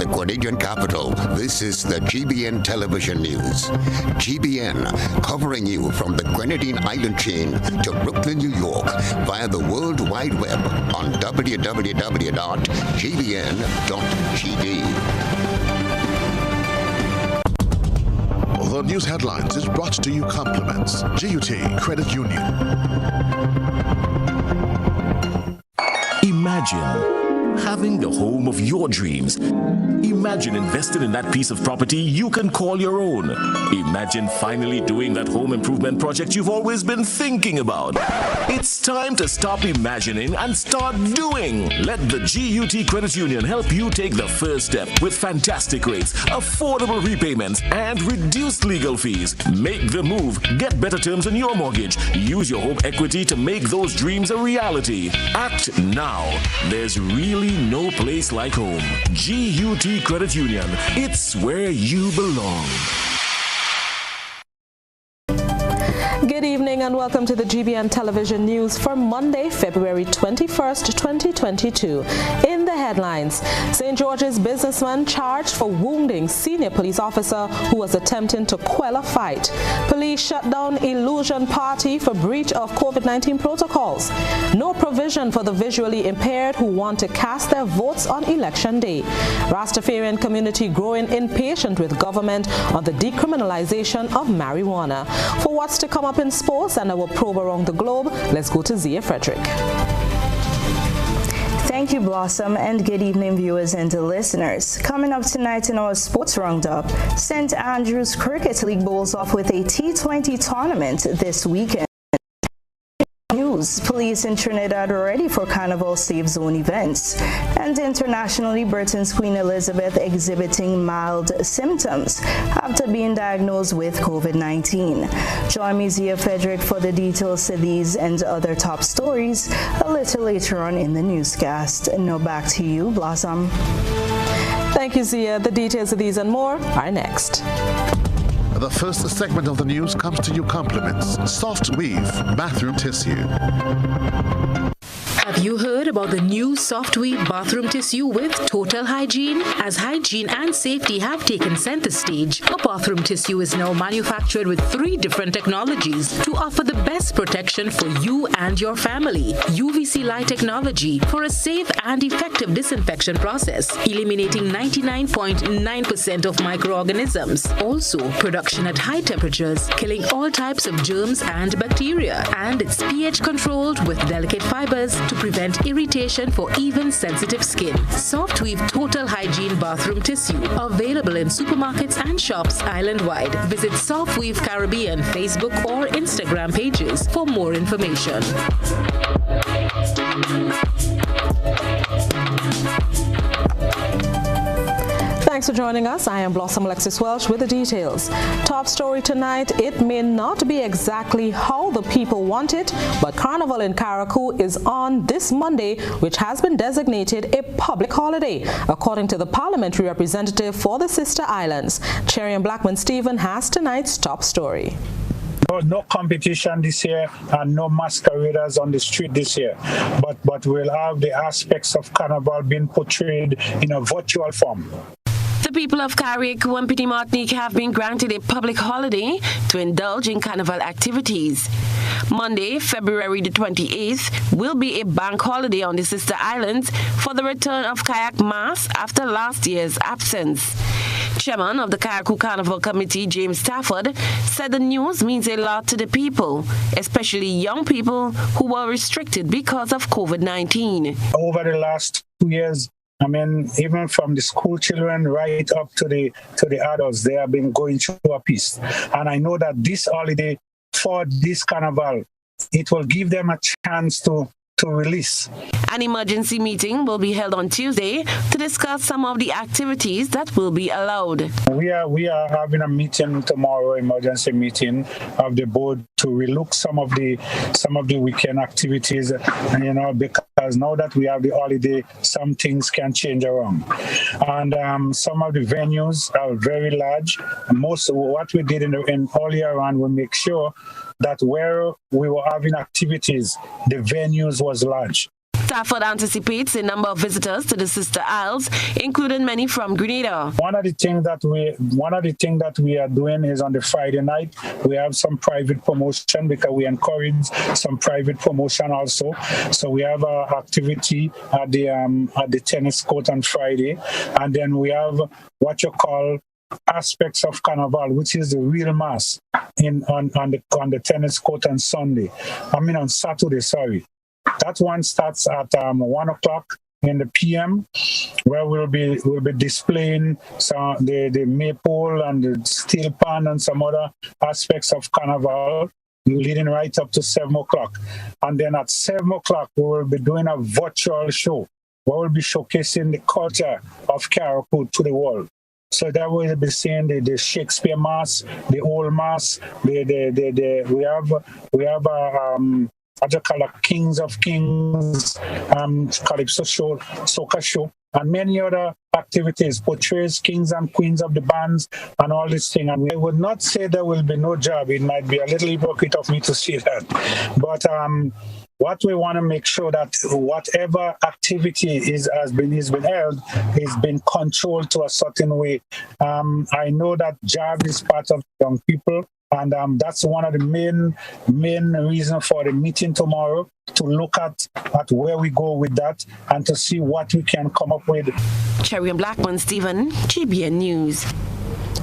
the Grenadian capital, this is the GBN television news. GBN, covering you from the Grenadine Island chain to Brooklyn, New York, via the World Wide Web on www.gbn.gd. The news headlines is brought to you compliments GUT Credit Union. Imagine having the home of your dreams. Imagine investing in that piece of property you can call your own. Imagine finally doing that home improvement project you've always been thinking about. It's time to stop imagining and start doing. Let the GUT Credit Union help you take the first step with fantastic rates, affordable repayments, and reduced legal fees. Make the move. Get better terms on your mortgage. Use your home equity to make those dreams a reality. Act now. There's really no place like home. GUT Credit Union. It's where you belong. Good evening and welcome to the GBN television news for Monday, February 21st, 2022. In the headlines, St. George's businessman charged for wounding senior police officer who was attempting to quell a fight. Police shut down illusion party for breach of COVID-19 protocols. No provision for the visually impaired who want to cast their votes on election day. Rastafarian community growing impatient with government on the decriminalization of marijuana. For what's to come up in sports and our probe around the globe, let's go to Zia Frederick. Thank you, Blossom, and good evening, viewers and listeners. Coming up tonight in our sports roundup, St. Andrews Cricket League bowls off with a T20 tournament this weekend. Police in Trinidad are ready for Carnival Safe Zone events. And internationally, Britain's Queen Elizabeth exhibiting mild symptoms after being diagnosed with COVID-19. Join me, Zia Frederick, for the details to these and other top stories a little later on in the newscast. Now back to you, Blossom. Thank you, Zia. The details of these and more are next. The first segment of the news comes to you compliments Soft Weave Bathroom Tissue. Have you heard about the new Soft Weave bathroom tissue with total hygiene? As hygiene and safety have taken center stage, a bathroom tissue is now manufactured with 3 different technologies to offer the best protection for you and your family. UVC light technology for a safe and effective disinfection process, eliminating 99.9% of microorganisms. Also, production at high temperatures, killing all types of germs and bacteria. And it's pH controlled with delicate fibers to prevent irritation for even sensitive skin. Soft Weave Total Hygiene Bathroom Tissue. Available in supermarkets and shops island-wide. Visit Soft Weave Caribbean Facebook or Instagram pages for more information. Thanks for joining us. I am Blossom Alexis-Welsh with the details. Top story tonight, it may not be exactly how the people want it, but Carnival in Carriacou is on this Monday, which has been designated a public holiday, according to the parliamentary representative for the Sister Islands. Cherry and Blackman Stephen has tonight's top story. No competition this year and no masqueraders on the street this year, but we'll have the aspects of Carnival being portrayed in a virtual form. The people of Carriacou and Petit Martinique have been granted a public holiday to indulge in carnival activities. Monday, February the 28th, will be a bank holiday on the Sister Islands for the return of kayak mass after last year's absence. Chairman of the Carriacou Carnival Committee, James Stafford, said the news means a lot to the people, especially young people who were restricted because of COVID-19. Over the last 2 years, I mean, even from the school children right up to the adults, they have been going through a piece. And I know that this holiday for this carnival, it will give them a chance to release. An emergency meeting will be held on Tuesday to discuss some of the activities that will be allowed. We are having a meeting tomorrow, emergency meeting of the board to relook some of the weekend activities, because now that we have the holiday, some things can change around. And some of the venues are very large. Most of what we did in earlier on, we make sure that where we were having activities, the venues was large. Stafford anticipates a number of visitors to the Sister Isles, including many from Grenada. One of the things that we are doing is on the Friday night, we have some private promotion because we encourage some private promotion also. So we have an activity at the tennis court on Friday, and then we have what you call aspects of Carnival, which is the real mass on the tennis court on Saturday. Sorry, that one starts at 1 o'clock in the PM, where we'll be displaying some the maypole and the steel pan and some other aspects of Carnival, leading right up to 7 o'clock. And then at 7 o'clock, we will be doing a virtual show where we'll be showcasing the culture of Carriacou to the world. So that we will be seeing the Shakespeare Mass, the Old Mass, we have what you call a Kings of Kings, Calypso show, Soca show, and many other activities, portrays kings and queens of the bands and all this thing. And I would not say there will be no job. It might be a little hypocrite of me to say that. But what we want to make sure that whatever activity has been held is been controlled to a certain way. I know that job is part of young people. And that's one of the main reasons for the meeting tomorrow, to look at where we go with that and to see what we can come up with. Cherry and Blackman, Stephen, GBN News.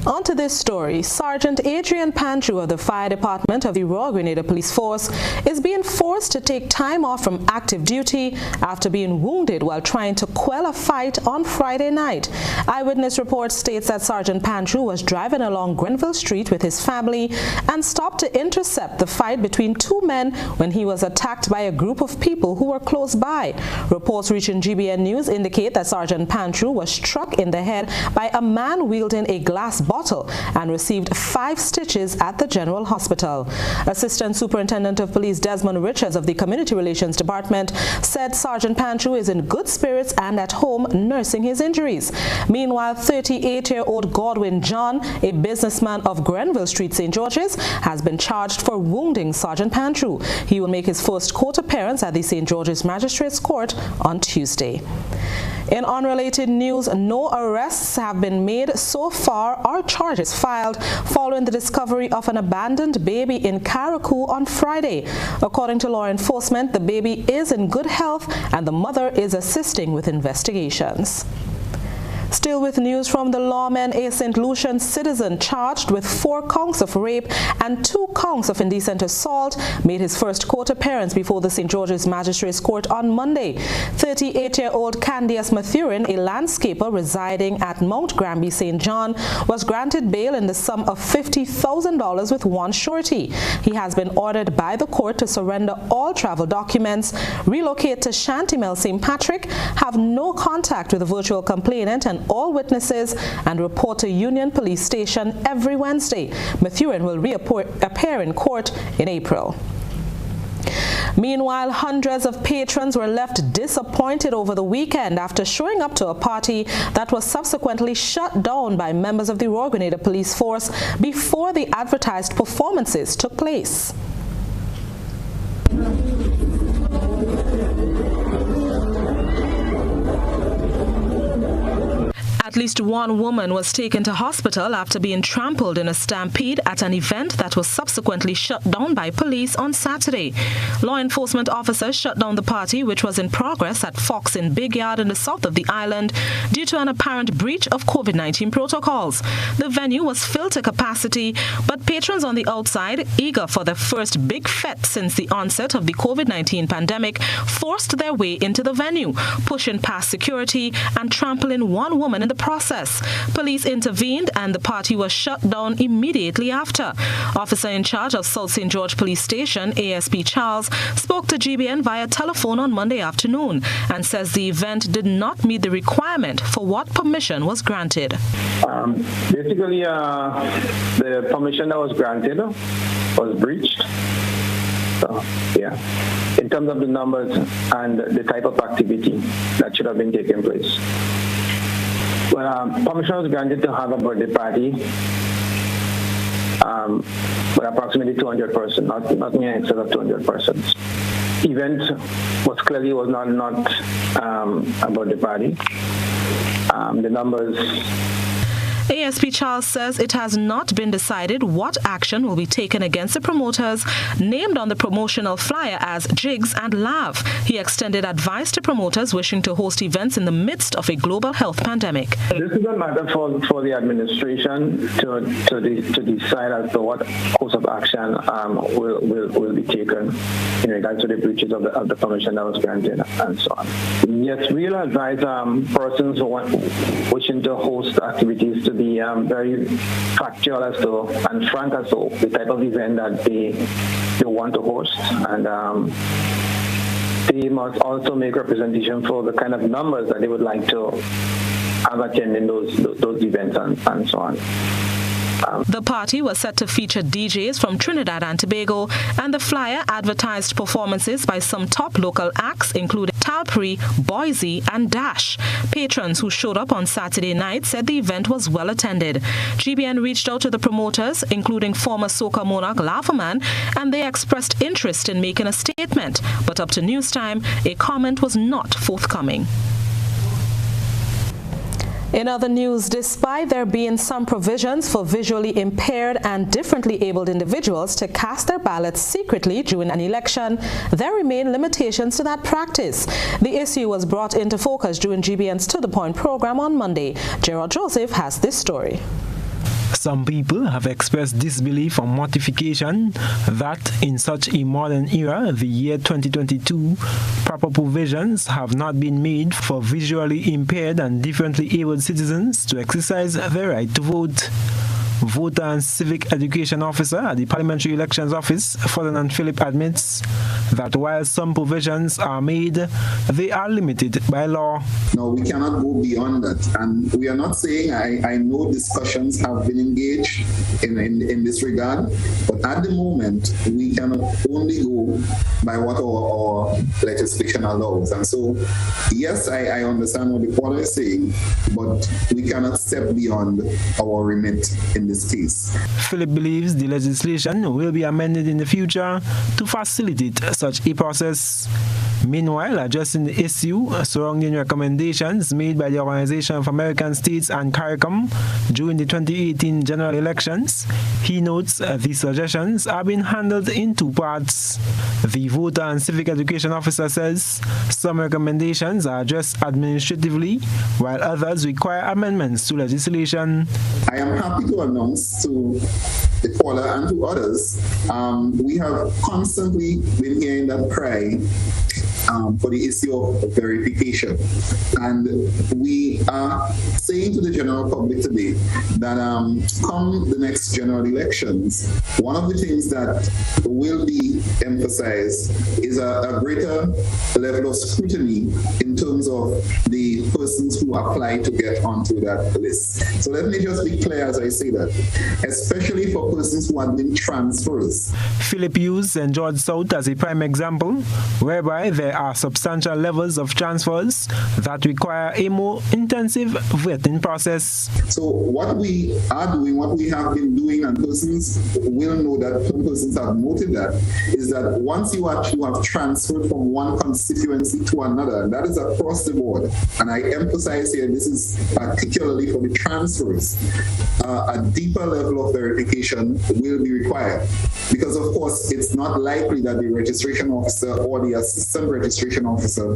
On to this story. Sergeant Adrian Pandrew of the Fire Department of the Royal Grenada Police Force is being forced to take time off from active duty after being wounded while trying to quell a fight on Friday night. Eyewitness report states that Sergeant Pandrew was driving along Grenville Street with his family and stopped to intercept the fight between two men when he was attacked by a group of people who were close by. Reports reaching GBN News indicate that Sergeant Pandrew was struck in the head by a man wielding a glass bottle and received 5 stitches at the General Hospital. Assistant Superintendent of Police Desmond Richards of the Community Relations Department said Sergeant Pandrew is in good spirits and at home nursing his injuries. Meanwhile, 38-year-old Godwin John, a businessman of Grenville Street, St. George's, has been charged for wounding Sergeant Pandrew. He will make his first court appearance at the St. George's Magistrates Court on Tuesday. In unrelated news, no arrests have been made so far or charges filed following the discovery of an abandoned baby in Carriacou on Friday. According to law enforcement, the baby is in good health and the mother is assisting with investigations. Still with news from the lawmen, a St. Lucian citizen charged with 4 counts of rape and 2 counts of indecent assault made his first court appearance before the St. George's Magistrates Court on Monday. 38-year-old Candias Mathurin, a landscaper residing at Mount Granby, St. John, was granted bail in the sum of $50,000 with one surety. He has been ordered by the court to surrender all travel documents, relocate to Shantymel St. Patrick, have no contact with the virtual complainant and all witnesses, and report to Union Police Station every Wednesday. Mathurin will reappear in court in April. Meanwhile, hundreds of patrons were left disappointed over the weekend after showing up to a party that was subsequently shut down by members of the Royal Grenada Police Force before the advertised performances took place. At least one woman was taken to hospital after being trampled in a stampede at an event that was subsequently shut down by police on Saturday. Law enforcement officers shut down the party, which was in progress at Fox in Big Yard in the south of the island, due to an apparent breach of COVID-19 protocols. The venue was filled to capacity, but patrons on the outside, eager for their first big fete since the onset of the COVID-19 pandemic, forced their way into the venue, pushing past security and trampling one woman in the process. Police intervened and the party was shut down immediately after. Officer in charge of South St. George Police Station, ASP Charles, spoke to GBN via telephone on Monday afternoon and says the event did not meet the requirement for what permission was granted. Basically, the permission that was granted was breached. So, yeah, in terms of the numbers and the type of activity that should have been taking place. Well, permission was granted to have a birthday party with approximately 200 persons, not in excess of 200 persons. event was not about the party. The numbers. ASP Charles says it has not been decided what action will be taken against the promoters named on the promotional flyer as Jigs and Lav. He extended advice to promoters wishing to host events in the midst of a global health pandemic. This is a matter for the administration to decide as to what course of action will be taken in regards to the breaches of the permission that was granted and so on. Yes, we'll advise persons wishing to host activities to be very factual as to and frank as to the type of event that they want to host, and they must also make representation for the kind of numbers that they would like to have attending those events and so on. The party was set to feature DJs from Trinidad and Tobago, and the flyer advertised performances by some top local acts, including Talpri, Boise, and Dash. Patrons who showed up on Saturday night said the event was well attended. GBN reached out to the promoters, including former soca monarch Lafaman, and they expressed interest in making a statement. But up to news time, a comment was not forthcoming. In other news, despite there being some provisions for visually impaired and differently abled individuals to cast their ballots secretly during an election, there remain limitations to that practice. The issue was brought into focus during GBN's To The Point program on Monday. Gerald Joseph has this story. Some people have expressed disbelief or mortification that in such a modern era, the year 2022, proper provisions have not been made for visually impaired and differently abled citizens to exercise their right to vote. Voter and Civic Education Officer at the Parliamentary Elections Office, Ferdinand Philip, admits that while some provisions are made, they are limited by law. No, we cannot go beyond that. And we are not saying, I know discussions have been engaged in this regard, but at the moment, we can only go by what our legislation allows. And so, yes, I understand what the caller is saying, but we cannot step beyond our remit in this case. Philip believes the legislation will be amended in the future to facilitate such a process. Meanwhile, addressing the issue surrounding recommendations made by the Organization of American States and CARICOM during the 2018 general elections, he notes these suggestions are being handled in two parts. The Voter and Civic Education Officer says some recommendations are addressed administratively, while others require amendments to legislation. I am happy to announce to the caller and to others, we have constantly been hearing that cry for the issue of verification. And we are saying to the general public today that come the next general elections, one of the things that will be emphasized is a greater level of scrutiny in terms of the persons who apply to get onto that list. So let me just be clear as I say that, especially for persons who have been transfers. Philip used St. George South as a prime example, whereby there are substantial levels of transfers that require a more intensive vetting process. So what we are doing, what we have been doing, and persons will know that, some persons have noted that, is that once you actually have transferred from one constituency to another, and that is across the board, and I emphasize here, this is particularly for the transfers, a deeper level of verification will be required. Because of course, it's not likely that the registration officer or the assistant registration officer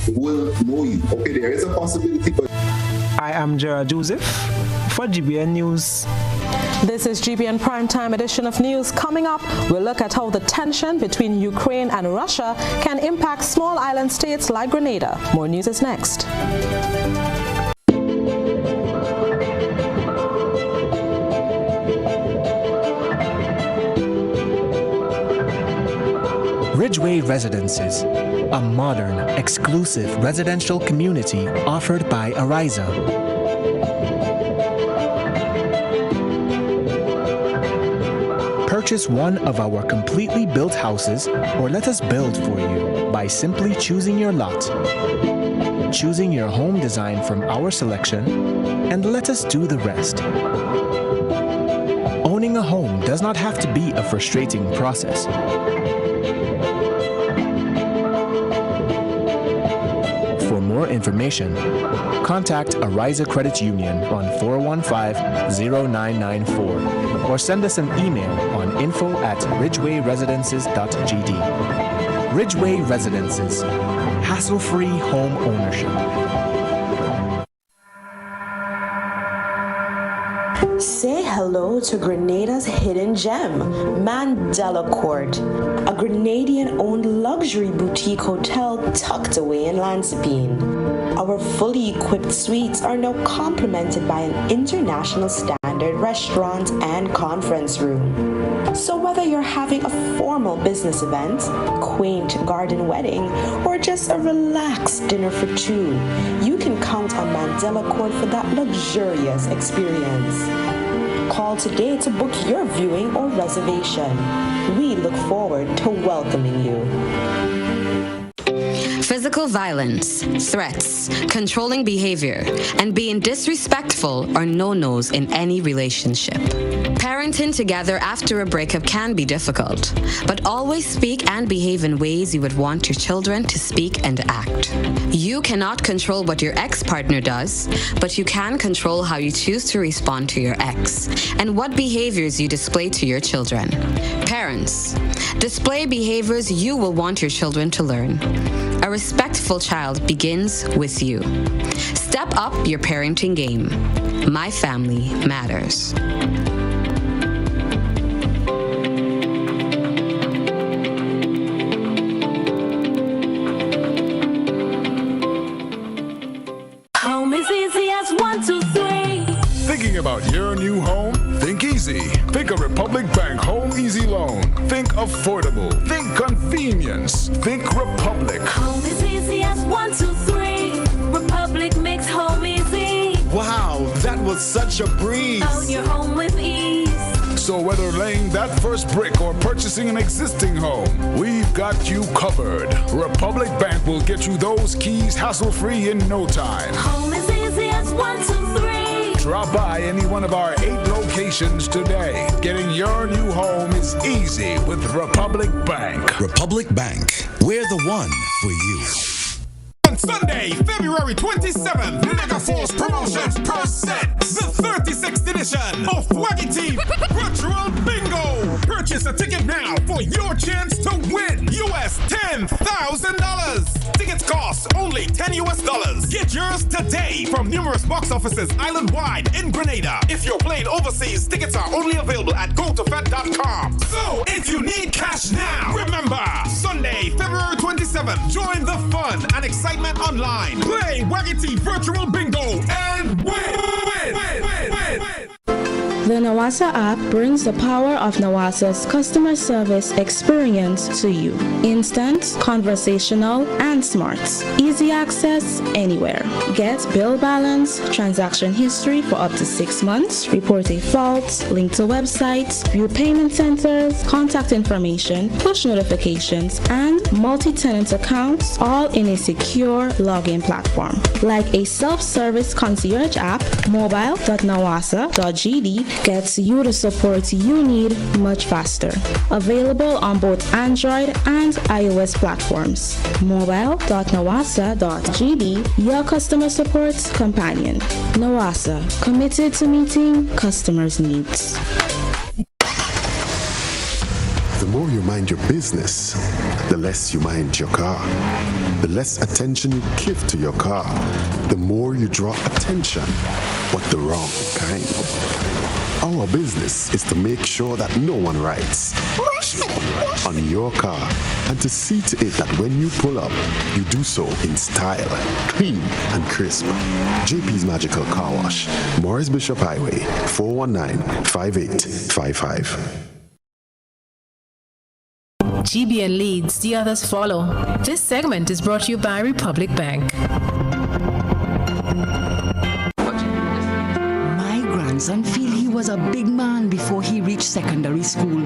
will know you. Okay, there is a possibility, but... I am Gerald Joseph for GBN News. This is GBN Primetime edition of news. Coming up, we'll look at how the tension between Ukraine and Russia can impact small island states like Grenada. More news is next. Ridgeway Residences, a modern, exclusive residential community offered by Ariza. Purchase one of our completely built houses or let us build for you by simply choosing your lot, choosing your home design from our selection, and let us do the rest. Owning a home does not have to be a frustrating process. more information, contact Ariza Credit Union on 415-0994 or send us an email on info@ridgewayresidences.gd. Ridgeway Residences, hassle-free home ownership. Say hello to Grenada's hidden gem, Mandela Court, a Grenadian-owned luxury boutique hotel tucked away in Lansipine. Our fully equipped suites are now complemented by an international standard restaurant and conference room. So whether you're having a formal business event, quaint garden wedding, or just a relaxed dinner for two, you can count on Mandela Court for that luxurious experience. Call today to book your viewing or reservation. We look forward to welcoming you. Physical violence, threats, controlling behavior, and being disrespectful are no-nos in any relationship. Parenting together after a breakup can be difficult, but always speak and behave in ways you would want your children to speak and act. You cannot control what your ex-partner does, but you can control how you choose to respond to your ex and what behaviors you display to your children. Parents, display behaviors you will want your children to learn. A respectful child begins with you. Step up your parenting game. My family matters. Home is easy as 1, 2, 3. Thinking about your new home? Think easy. Think a Republic Bank Home Easy Loan. Think affordable. Think convenience. Think Republic. Home is easy as 1, 2, 3. Republic makes home easy. Wow, that was such a breeze. Own your home with ease. So whether laying that first brick or purchasing an existing home, we've got you covered. Republic Bank will get you those keys hassle-free in no time. Home is easy as 1, 2, 3. Drop by any one of our 8 locations today. Getting your new home is easy with Republic Bank. Republic Bank, we're the one for you. On Sunday, February 27th, Mega Force Promotions present the 36th edition of Waggy Team Virtual Bingo. Purchase a ticket now for your chance to win US $10,000. Tickets cost only $10. Get yours today from numerous box offices island-wide in Grenada. If you're playing overseas, tickets are only available at gotofed.com. So if you need cash now, remember, Sunday, February 27th, join the fun and excitement online. Play Waggy Team Virtual Bingo and win. The Nawasa app brings the power of Nawasa's customer service experience to you. Instant, conversational, and smart. Easy access anywhere. Get bill balance, transaction history for up to 6 months, report a fault, link to websites, view payment centers, contact information, push notifications, and multi-tenant accounts, all in a secure login platform. Like a self-service concierge app, mobile.nawasa.gd gets you the support you need much faster. Available on both Android and iOS platforms. Mobile.nawasa.gd, your customer support companion. Nawasa, committed to meeting customers' needs. The more you mind your business, the less you mind your car. The less attention you give to your car, the more you draw attention, but the wrong kind. Our business is to make sure that no one rides on your car and to see to it that when you pull up, you do so in style, clean and crisp. JP's Magical Car Wash, Morris Bishop Highway, 419-5855. GBN leads, the others follow. This segment is brought to you by Republic Bank. My grandson feel he was a big man before he reached secondary school.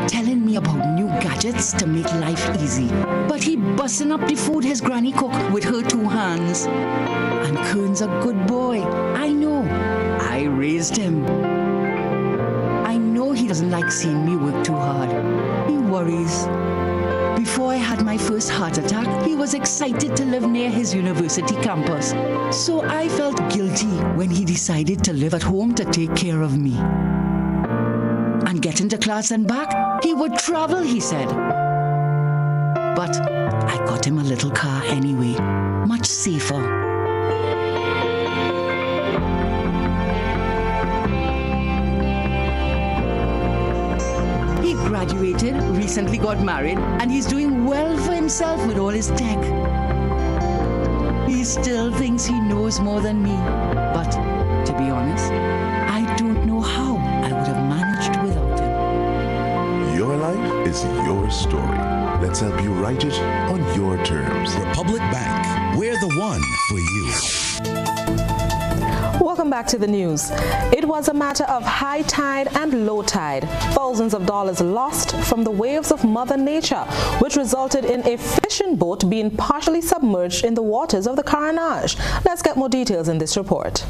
Telling me about new gadgets to make life easy. But he busting up the food his granny cook with her 2 hands. And Kern's a good boy. I know. I raised him. I know he doesn't like seeing me work too hard. He worries. Before I had my first heart attack, he was excited to live near his university campus. So I felt guilty when he decided to live at home to take care of me. And getting to class and back, he would travel, he said. But I got him a little car anyway, much safer. He graduated, recently got married, and he's doing well for himself with all his tech. He still thinks he knows more than me, but to be honest, I don't know how I would have managed without him. Your life is your story. Let's help you write it on your terms. Republic Bank, we're the one for you. Welcome back to the news. It was a matter of high tide and low tide. Thousands of dollars lost from the waves of Mother Nature, which resulted in a fishing boat being partially submerged in the waters of the Carenage. Let's get more details in this report.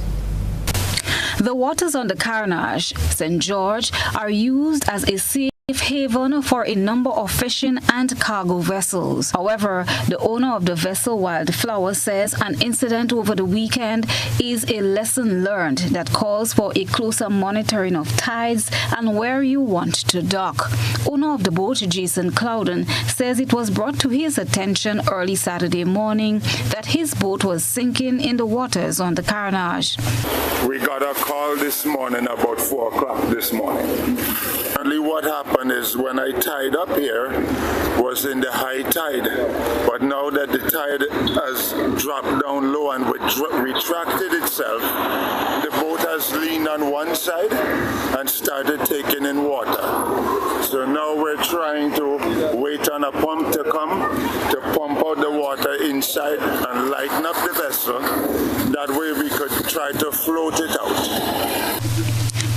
The waters on the Carenage, St. George, are used as a safe haven for a number of fishing and cargo vessels. However, the owner of the vessel Wildflower says an incident over the weekend is a lesson learned that calls for a closer monitoring of tides and where you want to dock. Owner of the boat, Jason Clouden, says it was brought to his attention early Saturday morning that his boat was sinking in the waters on the Carenage. We got a call this morning about 4 o'clock this morning. What happened is when I tied up here was in the high tide, but now that the tide has dropped down low and retracted itself, the boat has leaned on one side and started taking in water. So now we're trying to wait on a pump to come to pump out the water inside and lighten up the vessel. That way we could try to float it out.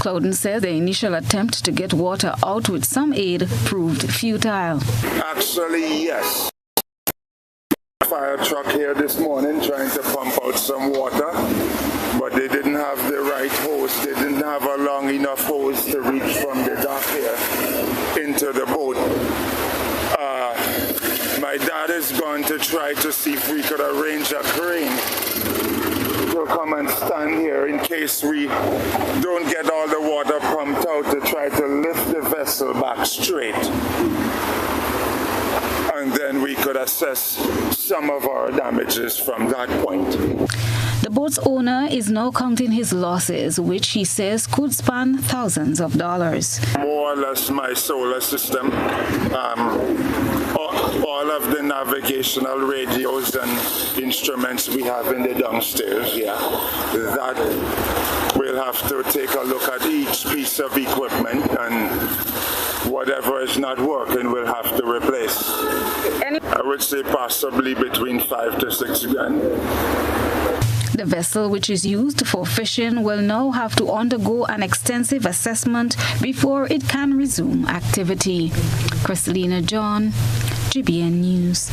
Clouden says the initial attempt to get water out with some aid proved futile. Actually, yes. Fire truck here this morning trying to pump out some water, but they didn't have the right hose. They didn't have a long enough hose to reach from the dock here into the boat. My dad is going to try to see if we could arrange a crane to come and stand here in case we don't get all the water pumped out, to try to lift the vessel back straight. And then we could assess some of our damages from that point. The boat's owner is now counting his losses, which he says could span thousands of dollars. More or less my solar system, all of the navigational radios and instruments we have in the downstairs, that we'll have to take a look at each piece of equipment, and whatever is not working we'll have to replace. I would say possibly between 5 to 6 grand. The vessel, which is used for fishing, will now have to undergo an extensive assessment before it can resume activity. Kristalina John, GBN News.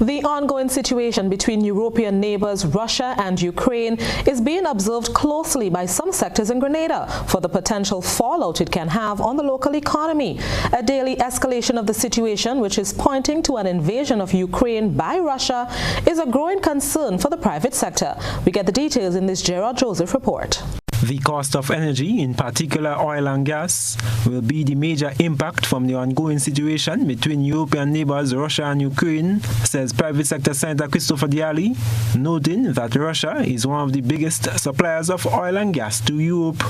The ongoing situation between European neighbors Russia and Ukraine is being observed closely by some sectors in Grenada for the potential fallout it can have on the local economy. A daily escalation of the situation, which is pointing to an invasion of Ukraine by Russia, is a growing concern for the private sector. We get the details in this Gerard Joseph report. The cost of energy, in particular oil and gas, will be the major impact from the ongoing situation between European neighbors Russia and Ukraine, says Private Sector Senator Christopher Diali, noting that Russia is one of the biggest suppliers of oil and gas to Europe.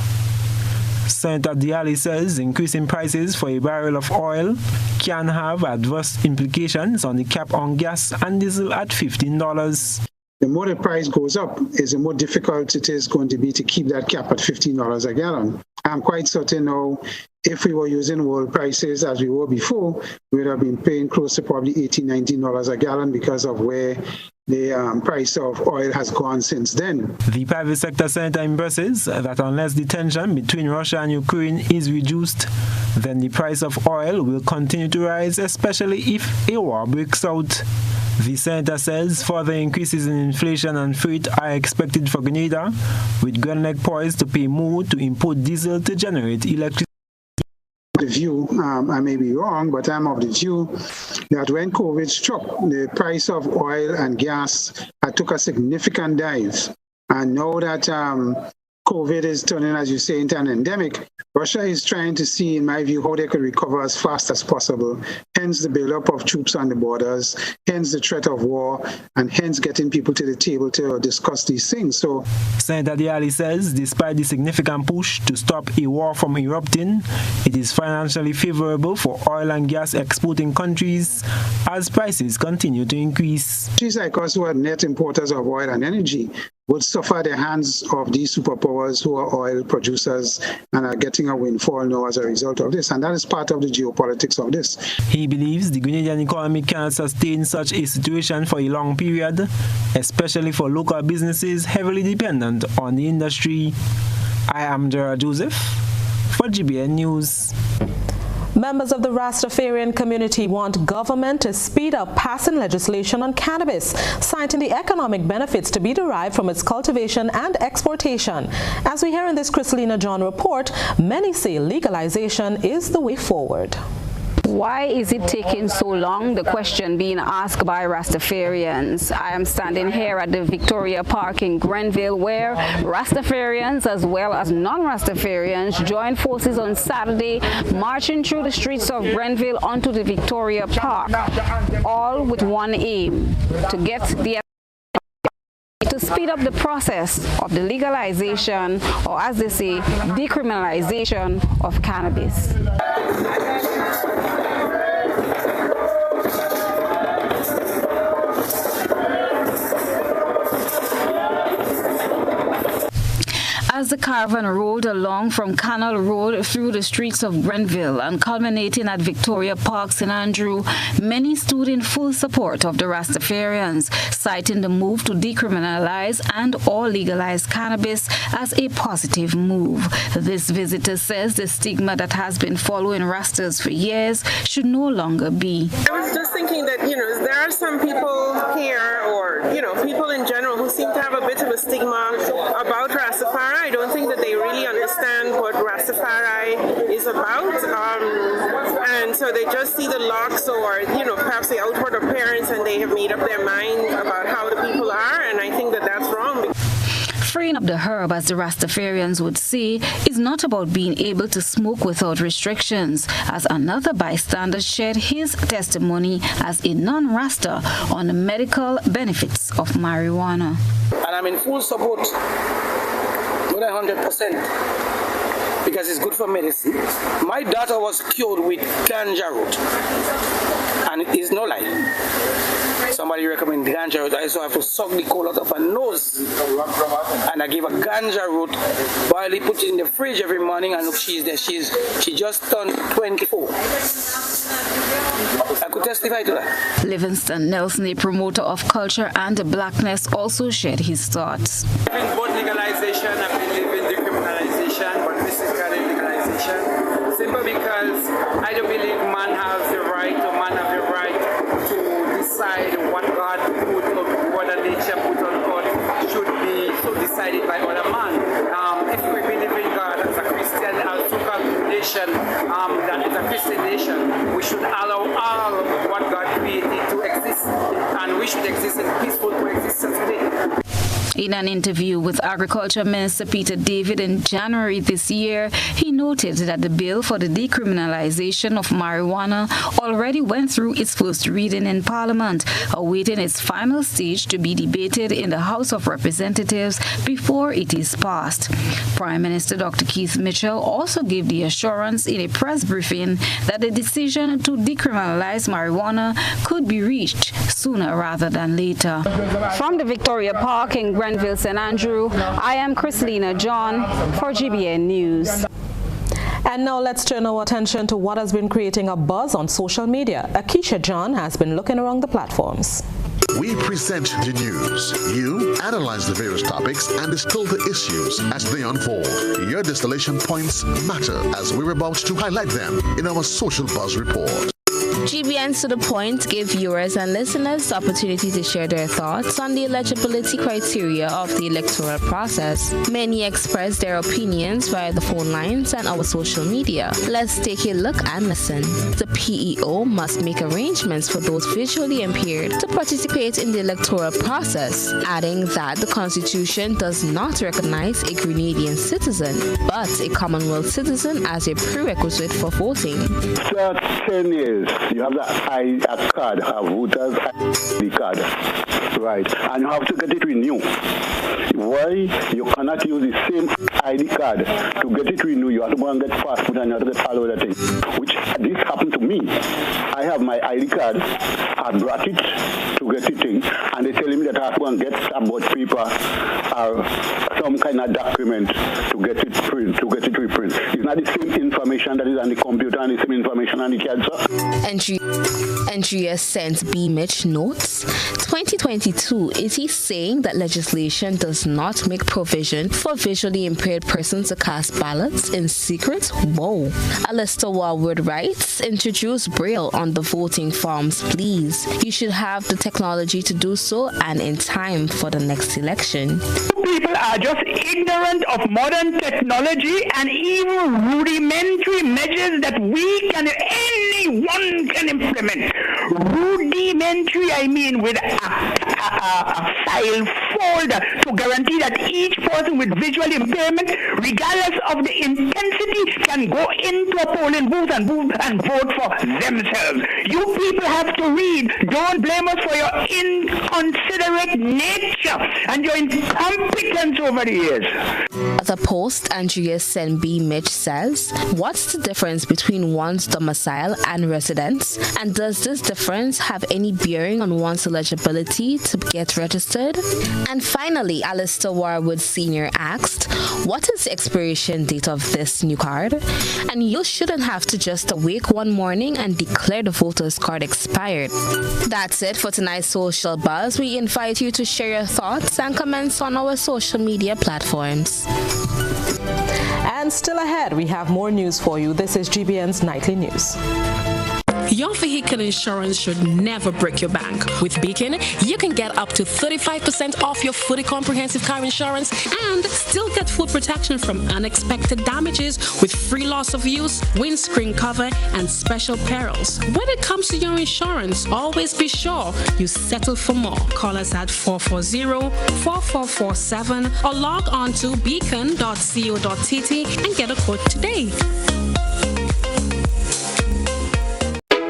Senator Diali says increasing prices for a barrel of oil can have adverse implications on the cap on gas and diesel at $15. The more the price goes up, the more difficult it is going to be to keep that cap at $15 a gallon. I'm quite certain now, if we were using world prices as we were before, we would have been paying close to probably $18, $19 a gallon because of where the price of oil has gone since then. The private sector senator embraces that unless the tension between Russia and Ukraine is reduced, then the price of oil will continue to rise, especially if a war breaks out. The senator says further increases in inflation and freight are expected for Grenada, with Grenada poised to pay more to import diesel to generate electricity. the view, I may be wrong, but I'm of the view that when COVID struck, the price of oil and gas took a significant dive. And now that COVID is turning, as you say, into an endemic, Russia is trying to see, in my view, how they could recover as fast as possible. Hence the buildup of troops on the borders, hence the threat of war, and hence getting people to the table to discuss these things. So, Senator Diali says, despite the significant push to stop a war from erupting, it is financially favorable for oil and gas exporting countries as prices continue to increase. Countries like us who are net importers of oil and energy would suffer at the hands of these superpowers who are oil producers and are getting a windfall now as a result of this. And that is part of the geopolitics of this. He believes the Grenadian economy cannot sustain such a situation for a long period, especially for local businesses heavily dependent on the industry. I am Gerard Joseph for GBN News. Members of the Rastafarian community want government to speed up passing legislation on cannabis, citing the economic benefits to be derived from its cultivation and exportation. As we hear in this Christelina John report, many say legalization is the way forward. Why is it taking so long? The question being asked by Rastafarians. I am standing here at the Victoria Park in Grenville, where Rastafarians as well as non-Rastafarians joined forces on Saturday, marching through the streets of Grenville onto the Victoria Park, all with one aim: to get to speed up the process of the legalization, or as they say, decriminalization of cannabis. As the caravan rolled along from Canal Road through the streets of Grenville and culminating at Victoria Park, St. Andrew, many stood in full support of the Rastafarians, citing the move to decriminalize and or legalize cannabis as a positive move. This visitor says the stigma that has been following Rastas for years should no longer be. I was just thinking that, there are some people here, or, people in general who seem to have a bit of a stigma about Rastafari. I don't think that they really understand what Rastafari is about, and so they just see the locks or perhaps the outward appearance, and they have made up their mind about how the people are, and I think that that's wrong. Freeing up the herb, as the Rastafarians would say, is not about being able to smoke without restrictions, as another bystander shared his testimony as a non-Rasta on the medical benefits of marijuana. And I'm in full support, more than 100%, because it's good for medicine. My daughter was cured with ganja root, and it is no lie. Somebody recommended ganja root. I used to have to suck the coal out of her nose, and I gave her ganja root, boil it, put it in the fridge every morning, and look, she's there. She just turned 24. I could testify to that. Livingston Nelson, a promoter of culture and blackness, also shared his thoughts. I've been both legalization, I've been living decriminalization, but this is kind of legalization. Simple because I don't believe man has the right, or man have the right to decide what God put, or what nature put on earth should be decided by other man. If we believe in God as a Christian, as a congregation that is a Christian nation, we should allow all what God created to exist, and we should exist in peaceful coexistence with it. In an interview with Agriculture Minister Peter David in January this year, he noted that the bill for the decriminalization of marijuana already went through its first reading in Parliament, awaiting its final stage to be debated in the House of Representatives before it is passed. Prime Minister Dr. Keith Mitchell also gave the assurance in a press briefing that the decision to decriminalize marijuana could be reached sooner rather than later. From the Victoria Park in Grenville, St. Andrew, I am Christelina John for GBN News. And now let's turn our attention to what has been creating a buzz on social media. Akeisha John has been looking around the platforms. We present the news. You analyze the various topics and distill the issues as they unfold. Your distillation points matter, as we're about to highlight them in our Social Buzz Report. GBN to the Point give viewers and listeners the opportunity to share their thoughts on the eligibility criteria of the electoral process. Many express their opinions via the phone lines and our social media. Let's take a look and listen. The PEO must make arrangements for those visually impaired to participate in the electoral process, adding that the Constitution does not recognize a Grenadian citizen, but a Commonwealth citizen as a prerequisite for voting. After 10 years, you have a card, a voter's ID card, right? And you have to get it renewed. Why? You cannot use the same ID card to get it renewed. You have to go and get passport and you have to get all of that thing. Which this happened to me. I have my ID card, I brought it to get it in, and they telling me that I have to go and get about paper or some kind of document to get it print, to get it reprint. It's not the same information that is on the computer and the same information on the card, sir. Andrea sent B. Mitch notes, 2022, is he saying that legislation does not make provision for visually impaired persons to cast ballots in secret? Whoa. Alistair Warwood writes, introduce Braille on the voting forms, please. You should have the technology to do so and in time for the next election. People are just ignorant of modern technology and even rudimentary measures that anyone can implement. Rudimentary, I mean, with a file folder to guarantee that each person with visual impairment, regardless of the intensity, can go into a polling booth and vote for themselves. You people have to read. Don't blame us for your inconsiderate nature and your incompetence over the years. At a post, Andrea Senbi Mitch says, what's the difference between one's domicile and residence? And does this difference have any bearing on one's eligibility to get registered? And finally, Alistair Warwood Sr. asked, what is the expiration date of this new card? And you shouldn't have to just awake one morning and declare the voter's card expired. That's it for tonight's Social Buzz. We invite you to share your thoughts and comments on our social media platforms. And still ahead, we have more news for you. This is GBN's Nightly News. Your vehicle insurance should never break your bank. With Beacon, you can get up to 35% off your fully comprehensive car insurance and still get full protection from unexpected damages with free loss of use, windscreen cover, and special perils. When it comes to your insurance, always be sure you settle for more. Call us at 440-4447 or log on to beacon.co.tt and get a quote today.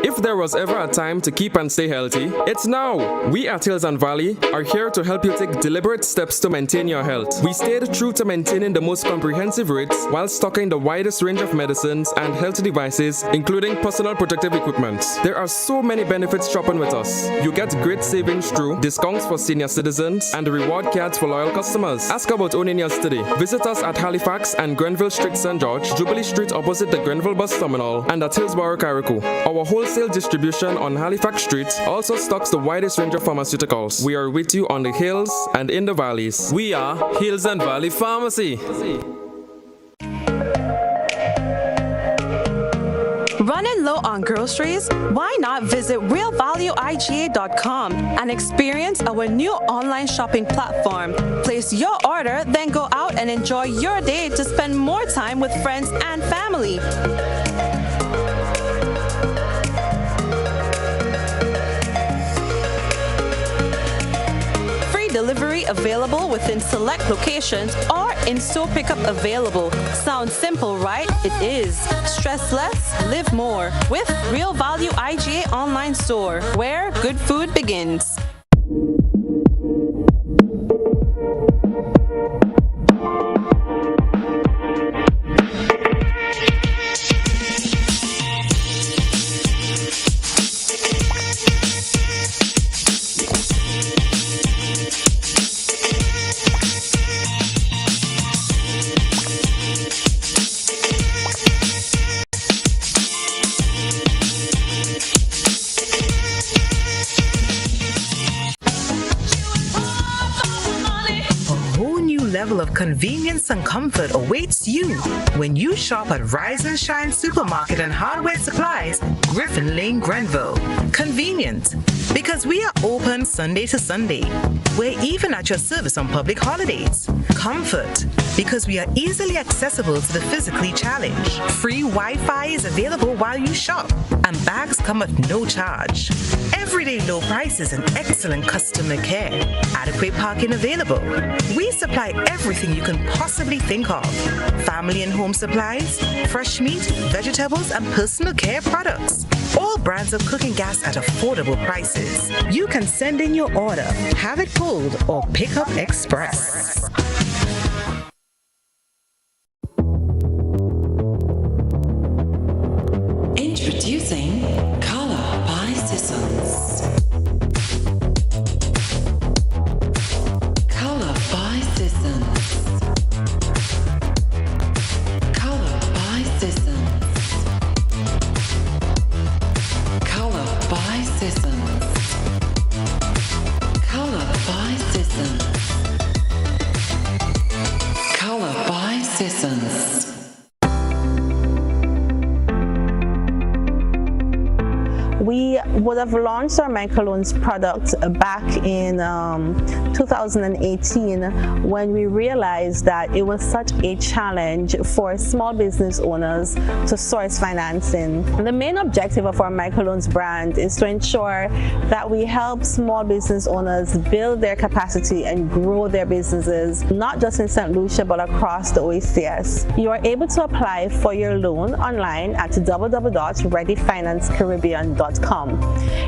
If there was ever a time to keep and stay healthy, it's now! We at Hills and Valley are here to help you take deliberate steps to maintain your health. We stayed true to maintaining the most comprehensive rates while stocking the widest range of medicines and health devices, including personal protective equipment. There are so many benefits shopping with us. You get great savings through discounts for senior citizens and reward cards for loyal customers. Ask about owning yours today. Visit us at Halifax and Grenville Street, St. George, Jubilee Street opposite the Grenville Bus Terminal, and at Hillsborough, Carriacou. Our wholesale distribution on Halifax Street also stocks the widest range of pharmaceuticals. We are with you on the hills and in the valleys. We are Hills and Valley Pharmacy. Running low on groceries? Why not visit realvalueiga.com and experience our new online shopping platform. Place your order, then go out and enjoy your day to spend more time with friends and family. Delivery available within select locations or in-store pickup available. Sounds simple, right? It is. Stress less, live more with Real Value IGA online store, where good food begins. level of convenience and comfort awaits you when you shop at Rise and Shine Supermarket and Hardware Supplies, Griffin Lane, Grenville. Convenient, because we are open Sunday to Sunday. We're even at your service on public holidays. Comfort, because we are easily accessible to the physically challenged. Free Wi-Fi is available while you shop, and bags come at no charge. Everyday low prices and excellent customer care. Adequate parking available. We supply everything you can possibly think of. Family and home supplies, fresh meat, vegetables, and personal care products. All brands of cooking gas at affordable prices. You can send in your order, have it pulled, or pick up express. Introducing Color by Sissons. Color by Sissons. Color by Sissons. Color by Sissons. Color by Sissons. Color by Sissons. We would have launched our microloans product back in 2018 when we realized that it was such a challenge for small business owners to source financing. The main objective of our microloans brand is to ensure that we help small business owners build their capacity and grow their businesses, not just in St. Lucia but across the OACS. You are able to apply for your loan online at www.readyfinancecaribbean.com.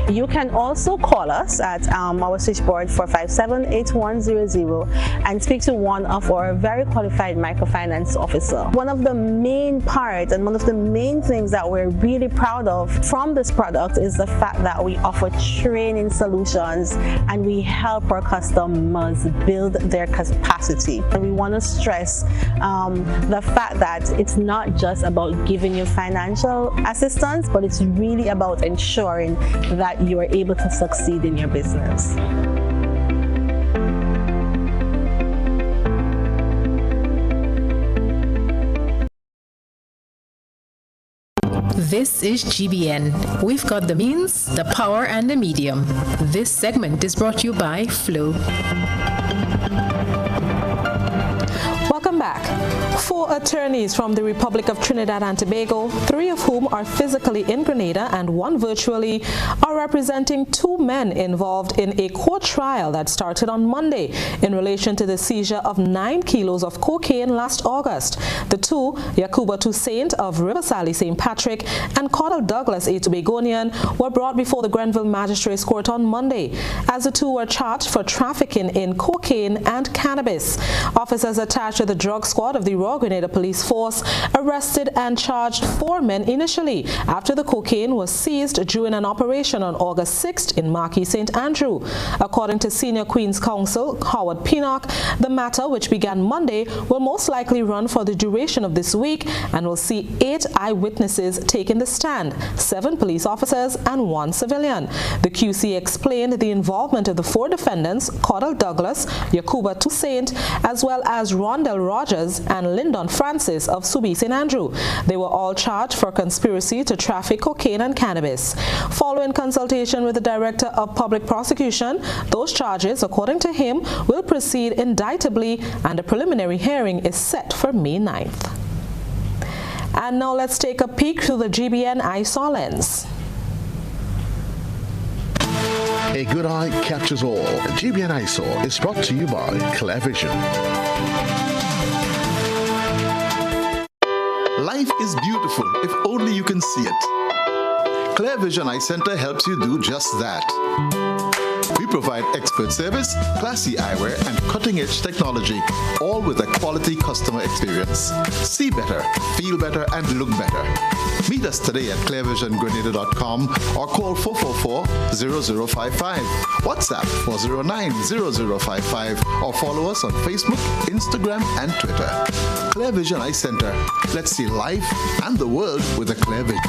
You can also call us at our switchboard 457-8100 and speak to one of our very qualified microfinance officers. One of the main parts and one of the main things that we're really proud of from this product is the fact that we offer training solutions and we help our customers build their capacity. And we want to stress the fact that it's not just about giving you financial assistance, but it's really about ensuring that you are able to succeed in your business. This is GBN. We've got the means, the power, and the medium. This segment is brought to you by Flow. Welcome back. 4 attorneys from the Republic of Trinidad and Tobago, 3 of whom are physically in Grenada and 1 virtually, are representing 2 men involved in a court trial that started on Monday in relation to the seizure of 9 kilos of cocaine last August. The 2, Yakuba Toussaint of River-Sally St. Patrick and Cordell Douglas, a Tobagonian, were brought before the Grenville Magistrates Court on Monday, as the 2 were charged for trafficking in cocaine and cannabis. Officers attached to the drug squad of the Royal Grenada Police Force arrested and charged 4 men initially after the cocaine was seized during an operation on August 6th in Marquis St. Andrew. According to Senior Queen's Counsel Howard Pinnock, the matter, which began Monday, will most likely run for the duration of this week and will see 8 eyewitnesses taking the stand, 7 police officers and 1 civilian. The QC explained the involvement of the 4 defendants, Cordell Douglas, Yakuba Toussaint, as well as Rondell Rogers and Lyndon Francis of Subi St. Andrew. They were all charged for conspiracy to traffic cocaine and cannabis. Following consultation with the Director of Public Prosecution, those charges, according to him, will proceed indictably and a preliminary hearing is set for May 9th. And now let's take a peek through the GBN ISAW lens. A good eye captures all. GBN ISAW is brought to you by Clear Vision. Life is beautiful if only you can see it. Clear Vision Eye Center helps you do just that. We provide expert service, classy eyewear, and cutting-edge technology, all with a quality customer experience. See better, feel better, and look better. Meet us today at clearvisiongrenada.com or call 444-0055, WhatsApp 409-0055, or follow us on Facebook, Instagram, and Twitter. Clear Vision Eye Center. Let's see life and the world with a clear vision.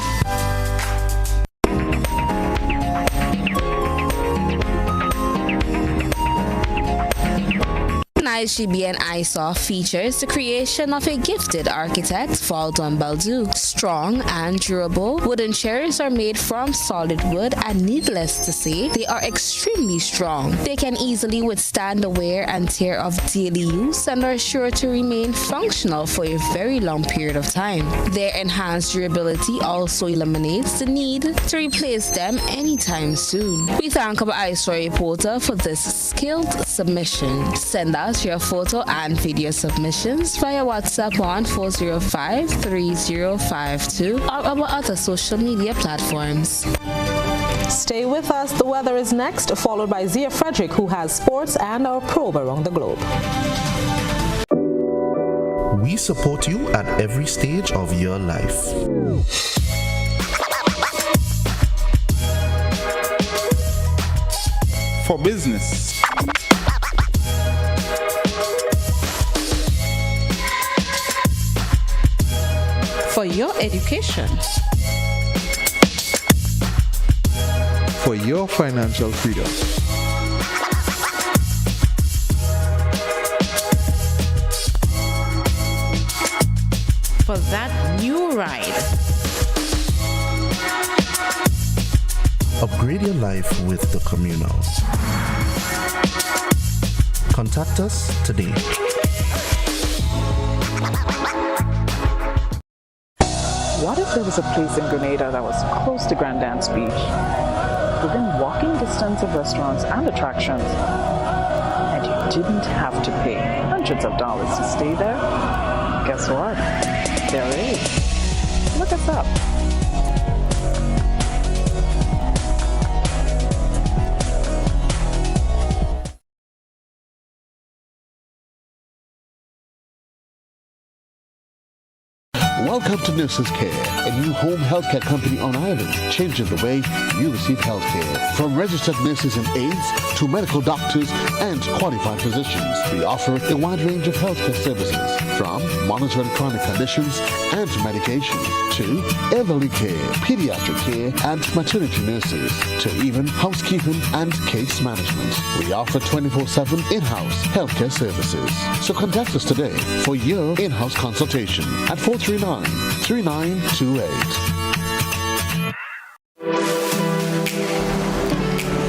Customized GBN ISOF features the creation of a gifted architect, Fulton Baldu. Strong and durable, wooden chairs are made from solid wood, and needless to say, they are extremely strong. They can easily withstand the wear and tear of daily use and are sure to remain functional for a very long period of time. Their enhanced durability also eliminates the need to replace them anytime soon. We thank our iStory reporter for this skilled submission. Send us your photo and video submissions via WhatsApp on 405-3052 or our other social media platforms. Stay with us. The weather is next, followed by Zia Frederick, who has sports and our probe around the globe. We support you at every stage of your life. For business, for your education, for your financial freedom, for that new ride. Upgrade your life with the Communal. Contact us today. What if there was a place in Grenada that was close to Grand Dance Beach, within walking distance of restaurants and attractions, and you didn't have to pay hundreds of dollars to stay there? Guess what? There it is. Look us up. Welcome to Nurses Care, a new home healthcare company on Ireland, changing the way you receive healthcare. From registered nurses and aides to medical doctors and qualified physicians, we offer a wide range of healthcare services, from monitoring chronic conditions and medications to elderly care, pediatric care, and maternity nurses, to even housekeeping and case management. We offer 24/7 in-house healthcare services. So contact us today for your in-house consultation at 439-3928.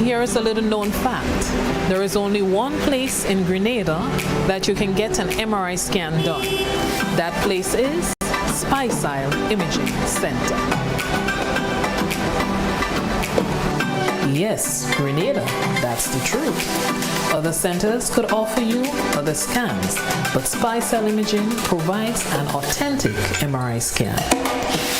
Here is a little known fact. There is only one place in Grenada that you can get an MRI scan done. That place is Spicile Imaging Center. Yes, Grenada, that's the truth. Other centers could offer you other scans, but Spicile Imaging provides an authentic MRI scan.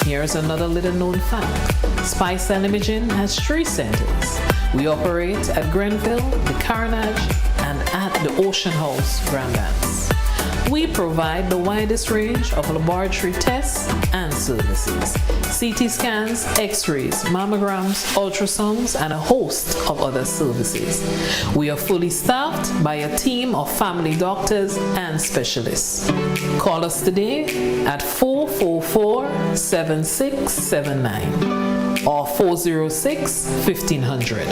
Here's another little known fact. Spicile Imaging has 3 centers. We operate at Grenville, the Carnage, and at the Ocean House, Grand Dance. We provide the widest range of laboratory tests and services. CT scans, x-rays, mammograms, ultrasounds, and a host of other services. We are fully staffed by a team of family doctors and specialists. Call us today at 444-7679 or 406-1500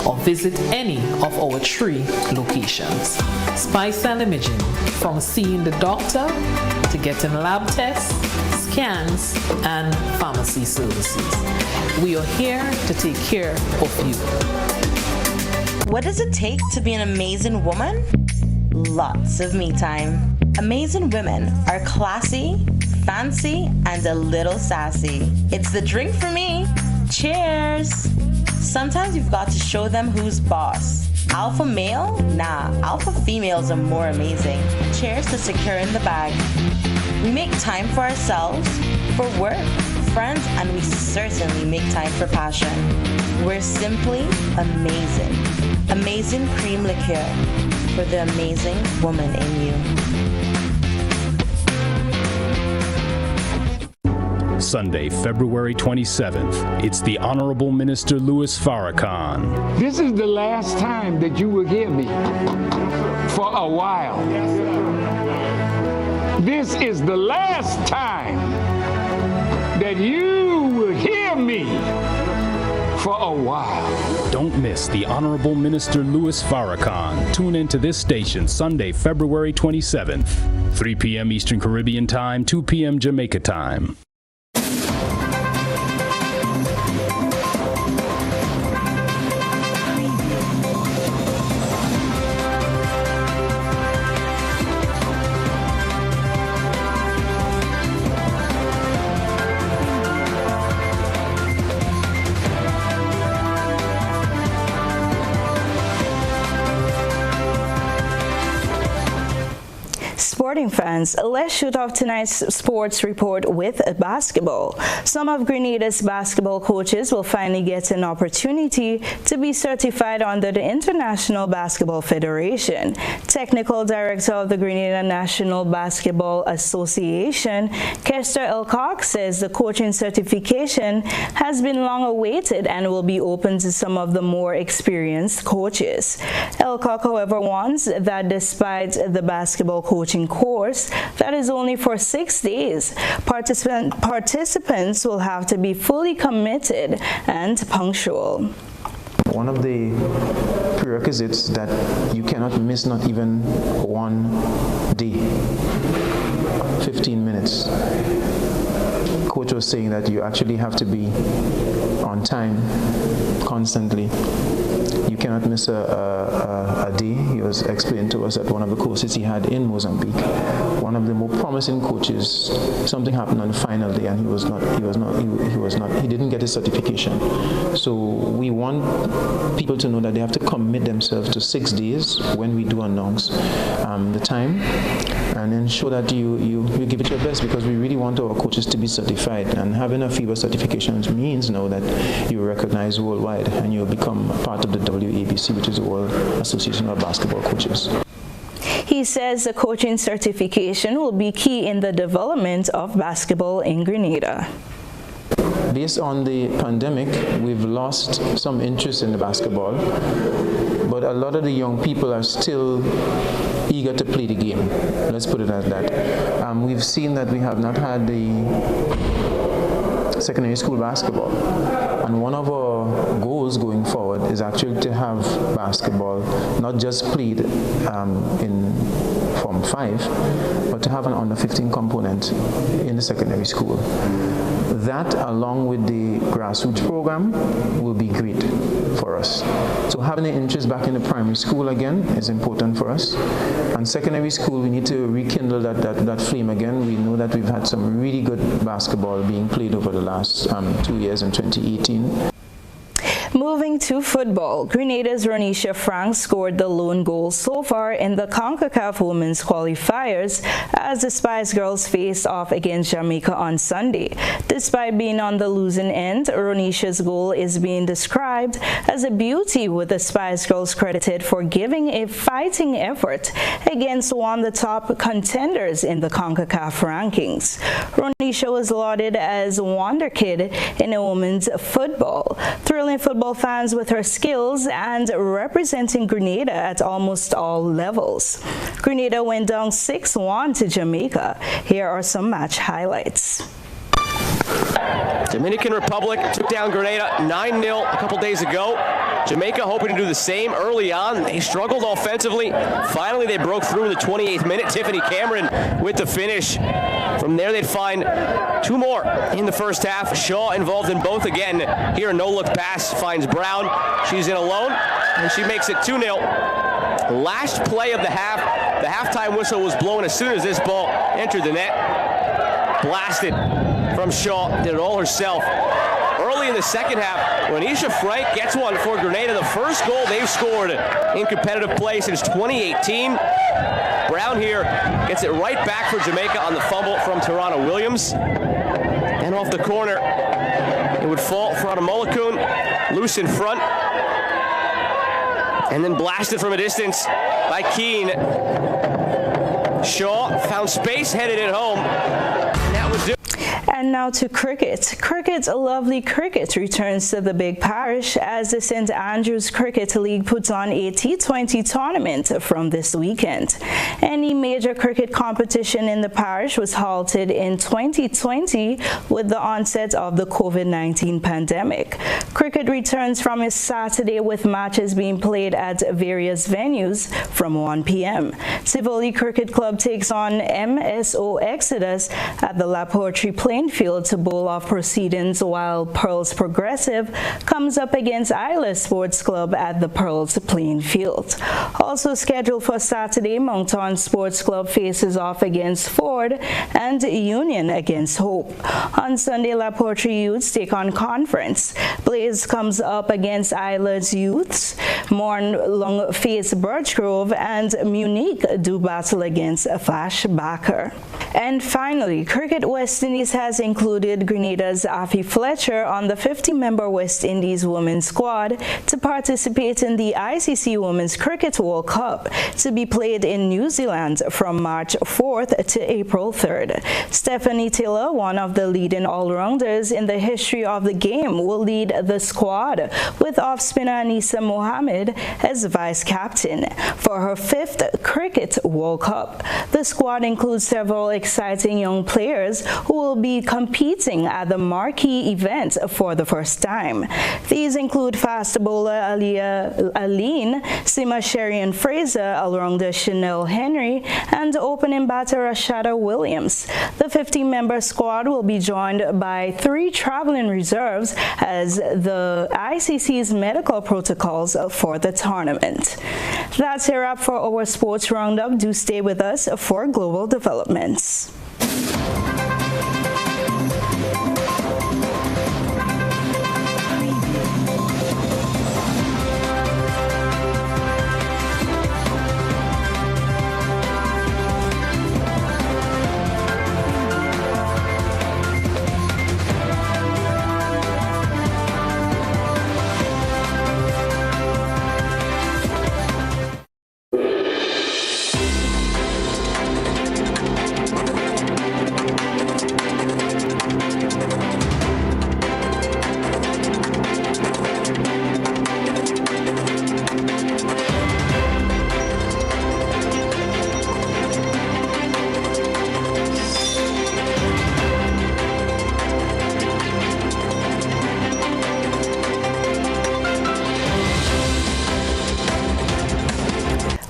or visit any of our 3 locations. Spicile Imaging, from seeing the doctor to getting lab tests, scans, and pharmacy services. We are here to take care of you. What does it take to be an amazing woman? Lots of me time. Amazing women are classy, fancy, and a little sassy. It's the drink for me. Cheers! Sometimes you've got to show them who's boss. Alpha male? Nah, alpha females are more amazing. Cheers to securing the bag. We make time for ourselves, for work, friends, and we certainly make time for passion. We're simply amazing. Amazing cream liqueur for the amazing woman in you. Sunday, February 27th. It's the Honorable Minister Louis Farrakhan. This is the last time that you will hear me for a while. This is the last time that you will hear me for a while. Don't miss the Honorable Minister Louis Farrakhan. Tune into this station Sunday, February 27th, 3 p.m. Eastern Caribbean Time, 2 p.m. Jamaica Time. Sporting fans, let's shoot off tonight's sports report with basketball. Some of Grenada's basketball coaches will finally get an opportunity to be certified under the International Basketball Federation. Technical Director of the Grenada National Basketball Association, Kester Elcock, says the coaching certification has been long awaited and will be open to some of the more experienced coaches. Elcock, however, warns that despite the basketball coaching course that is only for 6 days, participants will have to be fully committed and punctual. One of the prerequisites that you cannot miss not even one day, 15 minutes. Coach was saying that you actually have to be on time constantly. You cannot miss a day. He was explaining to us that one of the courses he had in Mozambique, one of the more promising coaches, something happened on the final day and he didn't get his certification. So we want people to know that they have to commit themselves to 6 days when we do announce the time, and ensure that you give it your best, because we really want our coaches to be certified, and having a FIBA certification means now that you're recognized worldwide and you'll become part of the WABC, which is the World Association of Basketball Coaches. He says the coaching certification will be key in the development of basketball in Grenada. Based on the pandemic, we've lost some interest in the basketball, but a lot of the young people are still eager to play the game. Let's put it as that. We've seen that we have not had the secondary school basketball, and one of our goals going forward is actually to have basketball not just played in Form 5, but to have an under 15 component in the secondary school. That, along with the grassroots program, will be great for us. So having an interest back in the primary school again is important for us. And secondary school, we need to rekindle that flame again. We know that we've had some really good basketball being played over the last 2 years in 2018. Moving to football, Grenada's Ronisha Frank scored the lone goal so far in the CONCACAF Women's Qualifiers as the Spice Girls faced off against Jamaica on Sunday. Despite being on the losing end, Ronisha's goal is being described as a beauty, with the Spice Girls credited for giving a fighting effort against one of the top contenders in the CONCACAF rankings. Ronisha was lauded as Wonder Kid in women's football, thrilling football fans with her skills and representing Grenada at almost all levels. Grenada went down 6-1 to Jamaica. Here are some match highlights. Dominican Republic took down Grenada 9-0 a couple days ago. Jamaica hoping to do the same early on. They struggled offensively. Finally, they broke through in the 28th minute. Tiffany Cameron with the finish. From there, they'd find two more in the first half. Shaw involved in both again. Here, a no-look pass finds Brown. She's in alone, and she makes it 2-0. Last play of the half. The halftime whistle was blown as soon as this ball entered the net. Blasted from Shaw. Did it all herself. Early in the second half, Ronisha Frank gets one for Grenada. The first goal they've scored in competitive play since 2018. Brown here gets it right back for Jamaica on the fumble from Tarana Williams. And off the corner, it would fall for Molokun, loose in front. And then blasted from a distance by Keane. Shaw found space, headed it home. And that was it. And now to cricket. Cricket, lovely cricket returns to the Big Parish as the St. Andrews Cricket League puts on a T20 tournament from this weekend. Any major cricket competition in the parish was halted in 2020 with the onset of the COVID-19 pandemic. Cricket returns from a Saturday with matches being played at various venues from 1 p.m. Tivoli Cricket Club takes on MSO Exodus at the La Poetry playing field to bowl off proceedings, while Pearls Progressive comes up against Isla Sports Club at the Pearls playing field. Also scheduled for Saturday, Moncton Sports Club faces off against Ford and Union against Hope. On Sunday, La Poetry Youths take on Conference. Blaze comes up against Isla's Youths. Morn face Birchgrove, and Munich do battle against Flashbacker. And finally, Cricket West Indies has included Grenada's Afi Fletcher on the 50-member West Indies women's squad to participate in the ICC Women's Cricket World Cup to be played in New Zealand from March 4th to April 3rd. Stephanie Taylor, one of the leading all-rounders in the history of the game, will lead the squad with off-spinner Anisa Mohammed as vice-captain for her 5th Cricket World Cup. The squad includes several exciting young players who will be competing at the marquee event for the first time. These include fast bowler Aline, Sima Sherian Fraser, all-rounder Chanel Henry, and opening batter Rashada Williams. The 50-member squad will be joined by 3 traveling reserves as the ICC's medical protocols for the tournament. That's a wrap for our sports roundup. Do stay with us for global developments.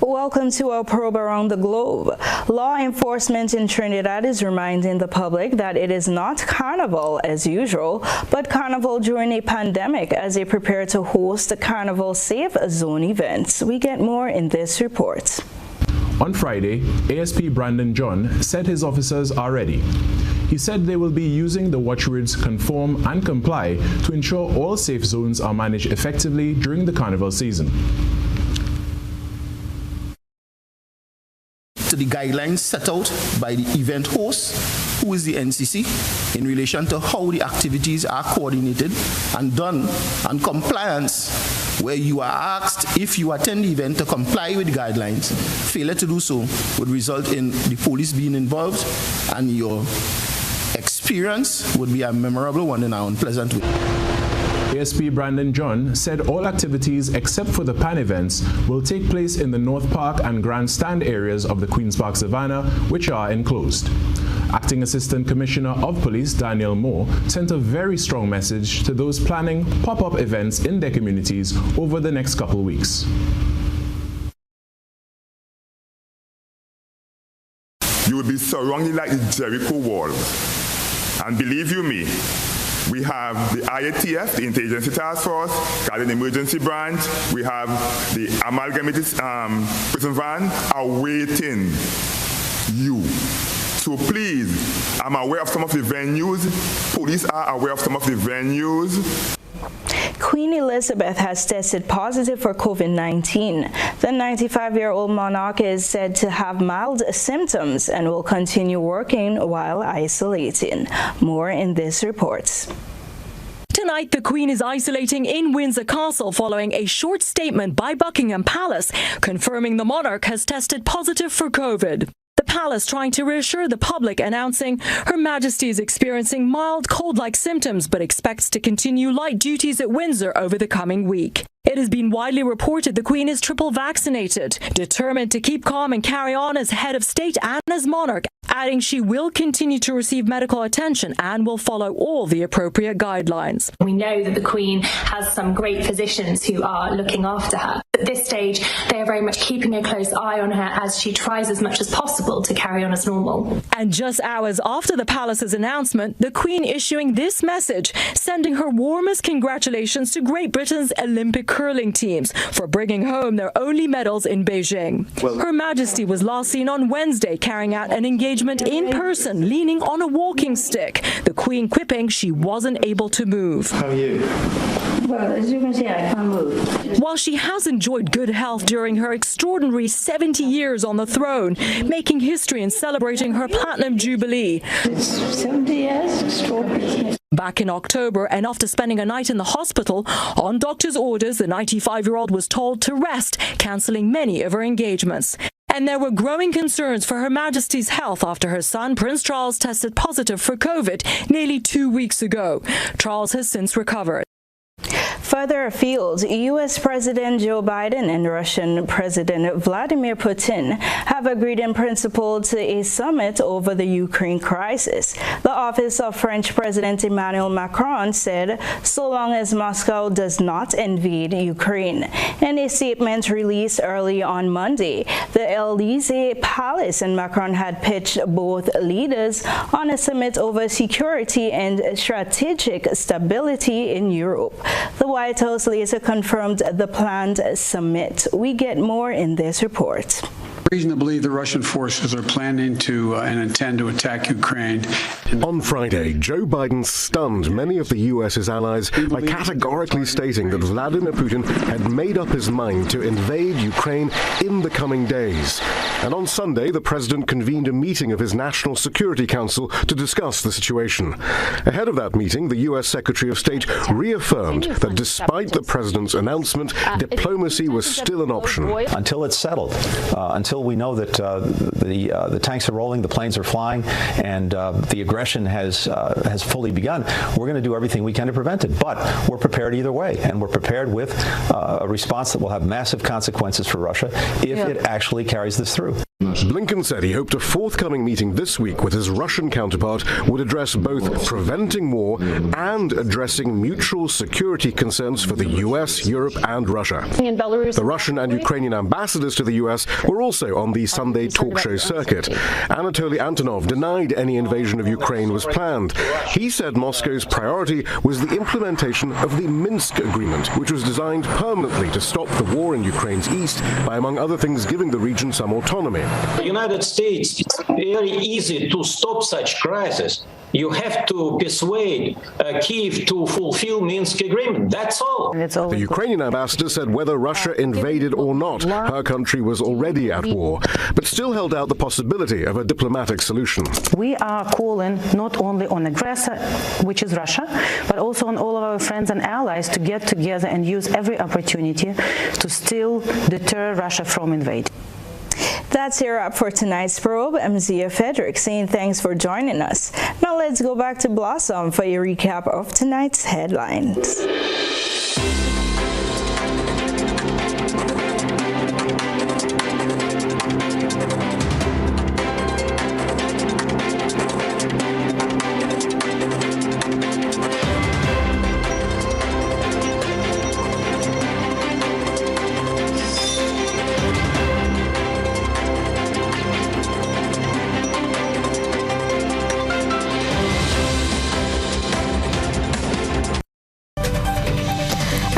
Welcome to our probe around the globe. Law enforcement in Trinidad is reminding the public that it is not carnival as usual, but carnival during a pandemic as they prepare to host the Carnival Safe Zone events. We get more in this report. On Friday, ASP Brandon John said his officers are ready. He said they will be using the watchwords conform and comply to ensure all safe zones are managed effectively during the carnival season. To the guidelines set out by the event host, who is the NCC, in relation to how the activities are coordinated and done, and compliance, where you are asked if you attend the event to comply with the guidelines. Failure to do so would result in the police being involved, and your experience would be a memorable one in an unpleasant way. ASP Brandon John said all activities except for the PAN events will take place in the North Park and Grandstand areas of the Queen's Park Savannah, which are enclosed. Acting Assistant Commissioner of Police Daniel Moore sent a very strong message to those planning pop-up events in their communities over the next couple weeks. You will be surrounded like the Jericho wall. And believe you me, we have the IATF, the Intelligence Task Force, Garden Emergency Branch. We have the amalgamated prison van awaiting you. So please, I'm aware of some of the venues. Police are aware of some of the venues. Queen Elizabeth has tested positive for COVID-19. The 95-year-old monarch is said to have mild symptoms and will continue working while isolating. More in this report. Tonight, the Queen is isolating in Windsor Castle following a short statement by Buckingham Palace confirming the monarch has tested positive for COVID. The the palace trying to reassure the public, announcing Her Majesty is experiencing mild cold-like symptoms but expects to continue light duties at Windsor over the coming week. It has been widely reported the Queen is triple vaccinated, determined to keep calm and carry on as head of state and as monarch, adding she will continue to receive medical attention and will follow all the appropriate guidelines. We know that the Queen has some great physicians who are looking after her. At this stage, they are very much keeping a close eye on her as she tries as much as possible to carry on as normal. And just hours after the palace's announcement, the Queen issuing this message, sending her warmest congratulations to Great Britain's Olympic curling teams for bringing home their only medals in Beijing. Her Majesty was last seen on Wednesday carrying out an engagement in person, leaning on a walking stick, the Queen quipping she wasn't able to move. How are you? Well, as you can see, I can't move. While she has enjoyed good health during her extraordinary 70 years on the throne, making history and celebrating her Platinum Jubilee. It's 70 years, extraordinary. Back in October, and after spending a night in the hospital, on doctor's orders, the 95-year-old was told to rest, cancelling many of her engagements. And there were growing concerns for Her Majesty's health after her son, Prince Charles, tested positive for COVID nearly 2 weeks ago. Charles has since recovered. Further afield, U.S. President Joe Biden and Russian President Vladimir Putin have agreed in principle to a summit over the Ukraine crisis. The office of French President Emmanuel Macron said so long as Moscow does not invade Ukraine. In a statement released early on Monday, the Elysee Palace and Macron had pitched both leaders on a summit over security and strategic stability in Europe. The White House later confirmed the planned summit. We get more in this report. Reason to believe the Russian forces are planning to and intend to attack Ukraine. On Friday, Joe Biden stunned many of the U.S.'s allies by categorically stating that Vladimir Putin had made up his mind to invade Ukraine in the coming days. And on Sunday, the president convened a meeting of his National Security Council to discuss the situation. Ahead of that meeting, the U.S. Secretary of State reaffirmed that despite the president's announcement, diplomacy was still an option. Until it's settled, until we know that the tanks are rolling, the planes are flying, and the aggression has fully begun, we're going to do everything we can to prevent it. But we're prepared either way, and we're prepared with a response that will have massive consequences for Russia if it actually carries this through. Blinken said he hoped a forthcoming meeting this week with his Russian counterpart would address both preventing war and addressing mutual security concerns for the U.S., Europe, and Russia. The Russian and Ukrainian ambassadors to the U.S. were also on the Sunday talk show circuit. Anatoly Antonov denied any invasion of Ukraine was planned. He said Moscow's priority was the implementation of the Minsk Agreement, which was designed permanently to stop the war in Ukraine's east by, among other things, giving the region some autonomy. The United States, it's very easy to stop such crisis. You have to persuade Kyiv to fulfill Minsk agreement. That's all. The Ukrainian ambassador said whether Russia invaded or not, her country was already at war, but still held out the possibility of a diplomatic solution. We are calling not only on aggressor, which is Russia, but also on all of our friends and allies to get together and use every opportunity to still deter Russia from invading. That's a wrap for tonight's probe. I'm Zia Frederick saying thanks for joining us. Now let's go back to Blossom for a recap of tonight's headlines.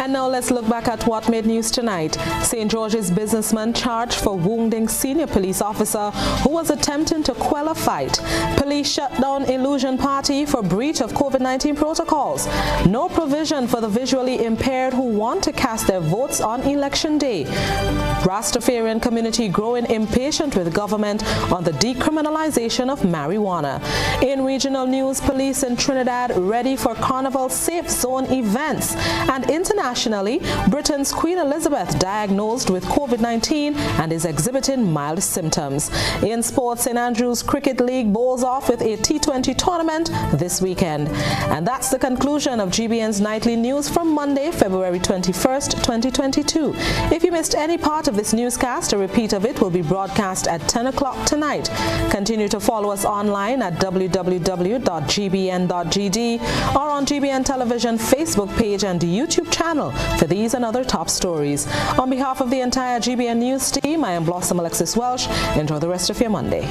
Now let's look back at what made news tonight. St. George's businessman charged for wounding senior police officer who was attempting to quell a fight. Police shut down illusion party for breach of COVID-19 protocols. No provision for the visually impaired who want to cast their votes on election day. Rastafarian community growing impatient with government on the decriminalization of marijuana. In regional news, police in Trinidad ready for Carnival Safe Zone events. And internationally, Britain's Queen Elizabeth diagnosed with COVID-19 and is exhibiting mild symptoms. In sports, St. Andrews Cricket League bowls off with a T20 tournament this weekend. And that's the conclusion of GBN's nightly news from Monday, February 21st, 2022. If you missed any part of this newscast, a repeat of it will be broadcast at 10 o'clock tonight. Continue to follow us online at www.gbn.gd or on GBN Television Facebook page and YouTube channel for these and other top stories. On behalf of the entire GBN News team, I am Blossom Alexis-Welsh. Enjoy the rest of your Monday.